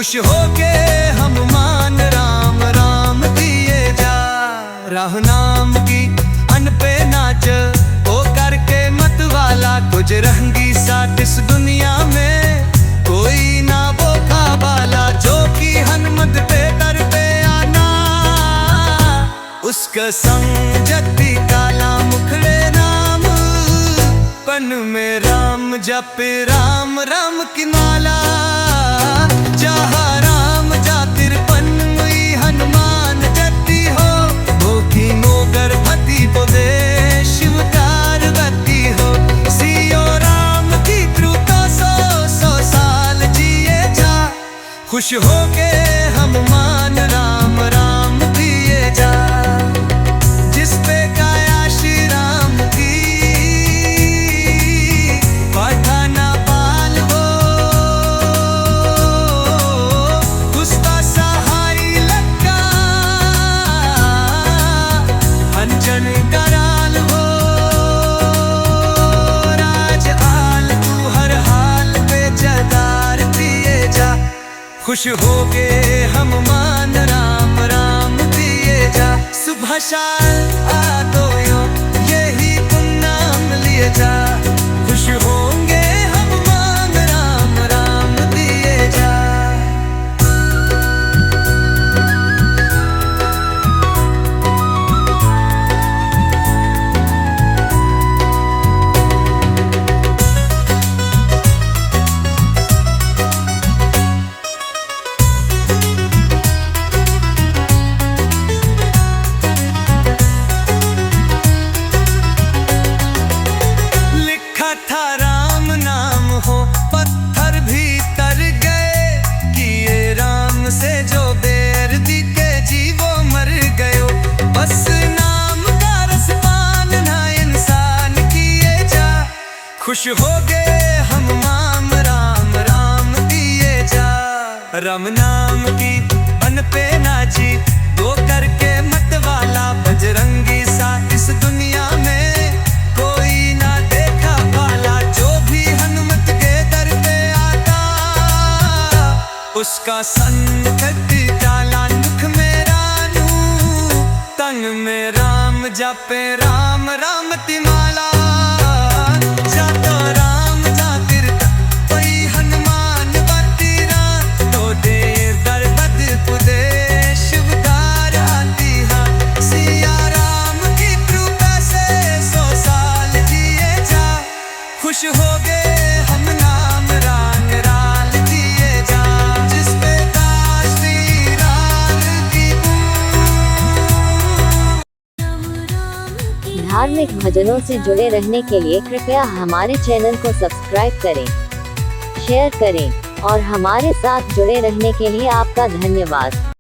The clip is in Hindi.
खुश होके हम मान राम राम दिए जा। राह नाम की अन पे नाच ओ करके मत वाला, कुछ रंगी साथ इस दुनिया में कोई ना वो खाबाला। जो की हनुमत पे दर पे आना, उसका संग जति काला मुखड़े नाम। पन में राम जप राम राम की माला, जहाँ राम जातिर पन में हनुमान जति हो। भूखी मोगर भती बोले शिव पार्वती हो। सियो राम की कृपा सौ सौ साल जिए जा। खुश होके हम मान राम राम दिए जा। जिस पे काया श्री राम की पठाना पाल हो, उसका सहाय लगा अंजन कराल हो। राज आल तू हर हाल पे जदार दिए जा। खुश होके हम मान राम राम दिए जा। सुबह शाम आ तो यो यही तुम नाम लिए जा। खुश होंगे हम मान राम राम दिए जा। था राम नाम हो पत्थर भी तर गए, किए राम से जो बैर दिखे जीवो मर गयो। बस नाम का रस पाना इंसान किए जा। खुश हो गए हम माम राम राम दिए जा। राम नाम की अन पे नाची दो करके मत वाला, बजरंगी सा इस दुनिया में कोई ना देखा वाला। जो भी हनुमत के दर पे आता, उसका संकट टाला दुख में रानू। तन में राम जपे राम राम तिमाला, जातो राम जातिर कोई हनुमान बतीरा। तो दे दर बद पुदे शिवदार आती हा। सिया राम की कृपा से 100 साल जिए जा। खुश हो गए हम नाम राम राम दिए जा। जिस पे श्री राम की धार्मिक भजनों से जुड़े रहने के लिए कृपया हमारे चैनल को सब्सक्राइब करें, शेयर करें और हमारे साथ जुड़े रहने के लिए आपका धन्यवाद।